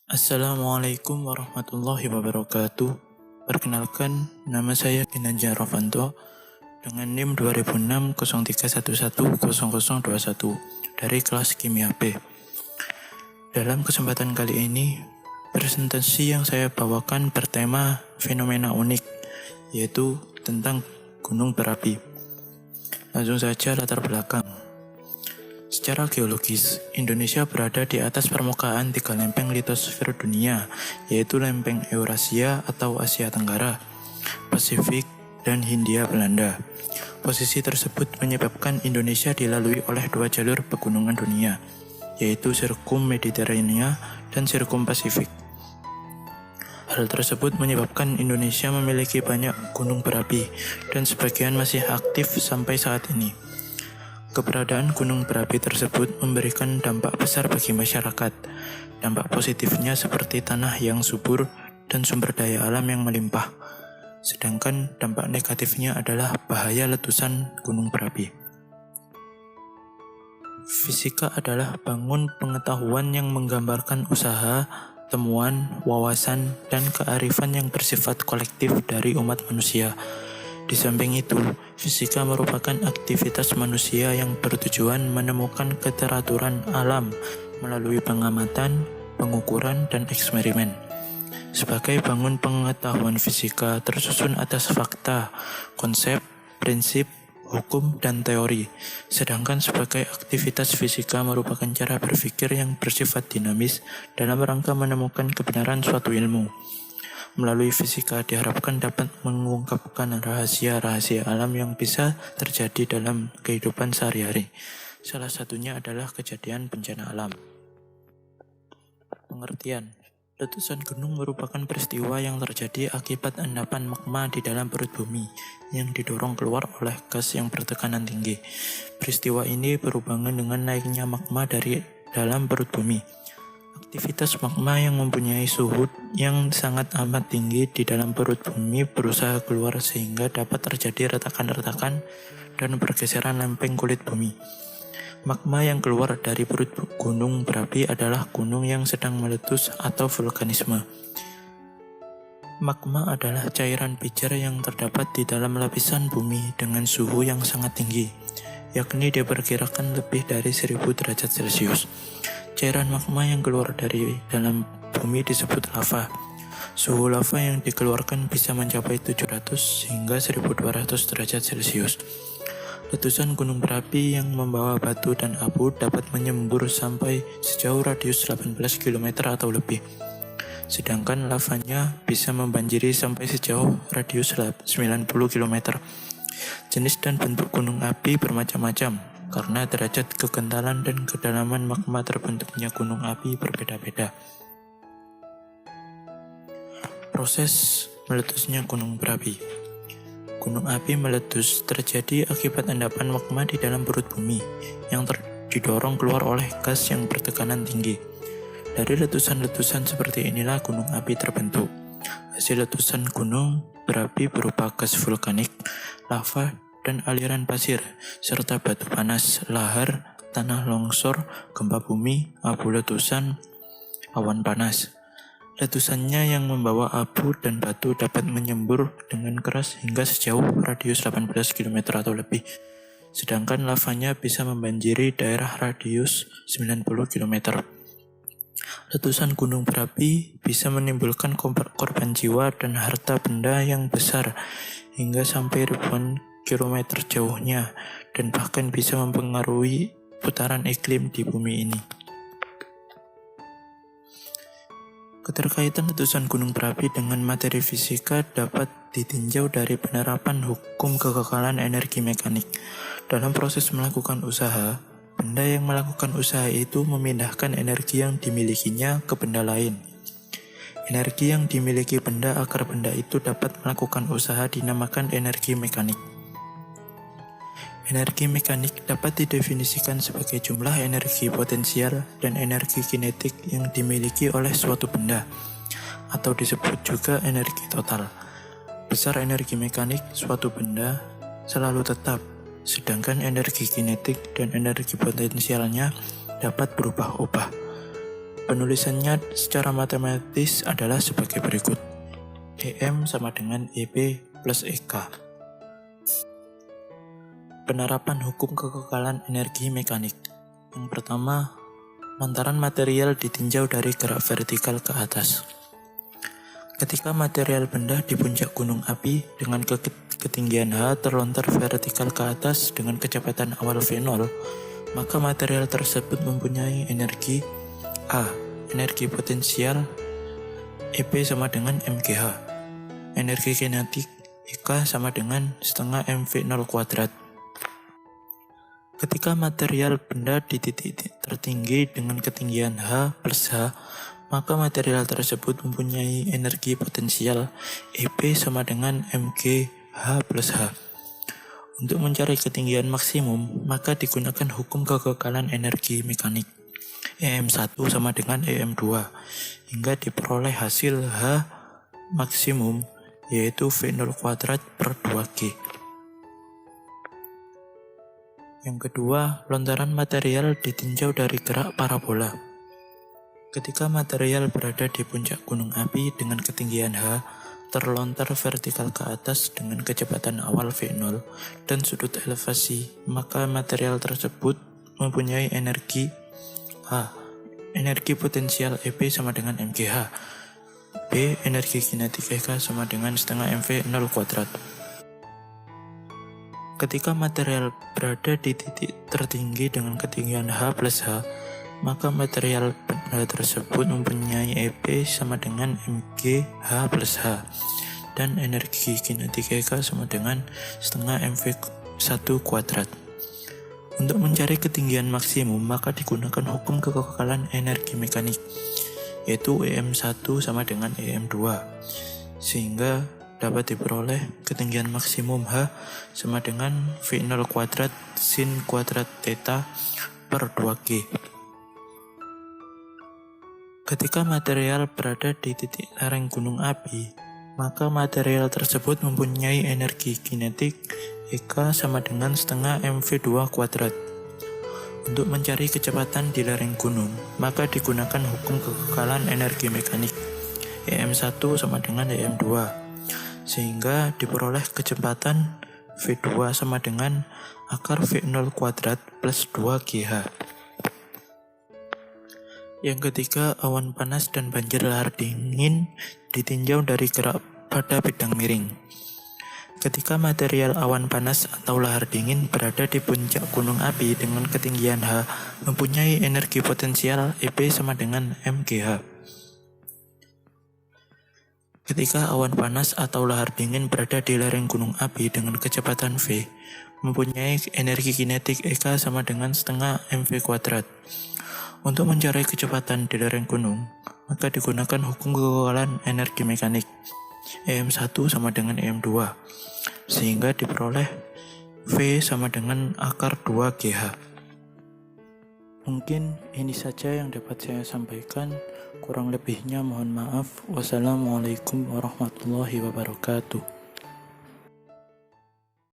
Assalamualaikum warahmatullahi wabarakatuh. Perkenalkan, nama saya Ginanjar Rovanto dengan NIM 2006 03110021 dari kelas Kimia B. Dalam kesempatan kali ini, presentasi yang saya bawakan bertema fenomena unik, yaitu tentang gunung berapi. Langsung saja latar belakang. Secara geologis, Indonesia berada di atas permukaan 3 lempeng litosfer dunia, yaitu lempeng Eurasia atau Asia Tenggara, Pasifik, dan Hindia Belanda. Posisi tersebut menyebabkan Indonesia dilalui oleh 2 jalur pegunungan dunia, yaitu Sirkum Mediterania dan Sirkum Pasifik. Hal tersebut menyebabkan Indonesia memiliki banyak gunung berapi, dan sebagian masih aktif sampai saat ini. Keberadaan gunung berapi tersebut memberikan dampak besar bagi masyarakat. Dampak positifnya seperti tanah yang subur dan sumber daya alam yang melimpah. Sedangkan dampak negatifnya adalah bahaya letusan gunung berapi. Fisika adalah bangun pengetahuan yang menggambarkan usaha, temuan, wawasan, dan kearifan yang bersifat kolektif dari umat manusia. Di samping itu, fisika merupakan aktivitas manusia yang bertujuan menemukan keteraturan alam melalui pengamatan, pengukuran, dan eksperimen. Sebagai bangun pengetahuan fisika tersusun atas fakta, konsep, prinsip, hukum, dan teori. Sedangkan sebagai aktivitas fisika merupakan cara berpikir yang bersifat dinamis dalam rangka menemukan kebenaran suatu ilmu. Melalui fisika diharapkan dapat mengungkapkan rahasia-rahasia alam yang bisa terjadi dalam kehidupan sehari-hari. Salah satunya adalah kejadian bencana alam. Pengertian: letusan gunung merupakan peristiwa yang terjadi akibat endapan magma di dalam perut bumi yang didorong keluar oleh gas yang bertekanan tinggi. Peristiwa ini berhubungan dengan naiknya magma dari dalam perut bumi. Aktivitas magma yang mempunyai suhu yang sangat amat tinggi di dalam perut bumi berusaha keluar sehingga dapat terjadi retakan-retakan dan pergeseran lempeng kulit bumi. Magma yang keluar dari perut gunung berapi adalah gunung yang sedang meletus atau vulkanisme. Magma adalah cairan pijar yang terdapat di dalam lapisan bumi dengan suhu yang sangat tinggi, yakni diperkirakan lebih dari 1000 derajat Celcius. Cairan magma yang keluar dari dalam bumi disebut lava. Suhu lava yang dikeluarkan bisa mencapai 700 hingga 1200 derajat Celcius. Letusan gunung berapi yang membawa batu dan abu dapat menyembur sampai sejauh radius 18 km atau lebih. Sedangkan lavanya bisa membanjiri sampai sejauh radius 90 km. Jenis dan bentuk gunung api bermacam-macam, karena derajat kekentalan dan kedalaman magma terbentuknya gunung api berbeda-beda. Proses meletusnya gunung berapi. Gunung api meletus terjadi akibat endapan magma di dalam perut bumi yang didorong keluar oleh gas yang bertekanan tinggi. Dari letusan-letusan seperti inilah gunung api terbentuk. Hasil letusan gunung berapi berupa gas vulkanik, lava, dan aliran pasir, serta batu panas, lahar, tanah longsor, gempa bumi, abu letusan, awan panas. Letusannya yang membawa abu dan batu dapat menyembur dengan keras hingga sejauh radius 18 km atau lebih. Sedangkan lavanya bisa membanjiri daerah radius 90 km. Letusan gunung berapi bisa menimbulkan korban jiwa dan harta benda yang besar hingga sampai ribuan kilometer jauhnya, dan bahkan bisa mempengaruhi putaran iklim di bumi ini. Keterkaitan letusan gunung berapi dengan materi fisika dapat ditinjau dari penerapan hukum kekekalan energi mekanik. Dalam proses melakukan usaha, benda yang melakukan usaha itu memindahkan energi yang dimilikinya ke benda lain. Energi yang dimiliki benda agar benda itu dapat melakukan usaha dinamakan energi mekanik. Energi mekanik dapat didefinisikan sebagai jumlah energi potensial dan energi kinetik yang dimiliki oleh suatu benda, atau disebut juga energi total. Besar energi mekanik suatu benda selalu tetap, sedangkan energi kinetik dan energi potensialnya dapat berubah-ubah. Penulisannya secara matematis adalah sebagai berikut. EM sama dengan EP plus EK. Penerapan hukum kekekalan energi mekanik. Yang pertama, lontaran material ditinjau dari gerak vertikal ke atas. Ketika material benda di puncak gunung api dengan ketinggian H terlontar vertikal ke atas dengan kecepatan awal V0, maka material tersebut mempunyai energi A. Energi potensial EP sama dengan mgh. Energi kinetik EK sama dengan setengah mv0 kuadrat. Ketika material benda di titik tertinggi dengan ketinggian H plus H, maka material tersebut mempunyai energi potensial EP sama dengan mgh plus H. Untuk mencari ketinggian maksimum, maka digunakan hukum kekekalan energi mekanik. EM1 sama dengan EM2, hingga diperoleh hasil H maksimum, yaitu V0 kuadrat per 2G. Yang kedua, lontaran material ditinjau dari gerak parabola. Ketika material berada di puncak gunung api dengan ketinggian H, terlontar vertikal ke atas dengan kecepatan awal V0 dan sudut elevasi, maka material tersebut mempunyai energi A. Energi potensial EP sama dengan mgh. B. Energi kinetik EK sama dengan setengah mv0 kuadrat. Ketika material berada di titik tertinggi dengan ketinggian H plus H, maka material benda tersebut mempunyai EP sama dengan mgh plus H dan energi kinetik EK sama dengan setengah mv1 kuadrat. Untuk mencari ketinggian maksimum, maka digunakan hukum kekekalan energi mekanik, yaitu EM1 sama dengan EM2, sehingga dapat diperoleh ketinggian maksimum H sama dengan V0 kuadrat sin kuadrat theta per 2G. Ketika material berada di titik lereng gunung api, maka material tersebut mempunyai energi kinetik EK sama dengan setengah mv2 kuadrat. Untuk mencari kecepatan di lereng gunung, maka digunakan hukum kekekalan energi mekanik EM1 sama dengan EM2, sehingga diperoleh kecepatan V2 sama dengan akar V0 kuadrat plus 2GH. Yang ketiga, awan panas dan banjir lahar dingin ditinjau dari gerak pada bidang miring. Ketika material awan panas atau lahar dingin berada di puncak gunung api dengan ketinggian H, mempunyai energi potensial EP sama dengan mgh. Ketika awan panas atau lahar dingin berada di lereng gunung api dengan kecepatan V, mempunyai energi kinetik EK sama dengan setengah mv kuadrat. Untuk mencari kecepatan di lereng gunung, maka digunakan hukum kekekalan energi mekanik EM1 sama dengan EM2, sehingga diperoleh V sama dengan akar 2GH. Mungkin ini saja yang dapat saya sampaikan, kurang lebihnya mohon maaf. Wassalamualaikum warahmatullahi wabarakatuh.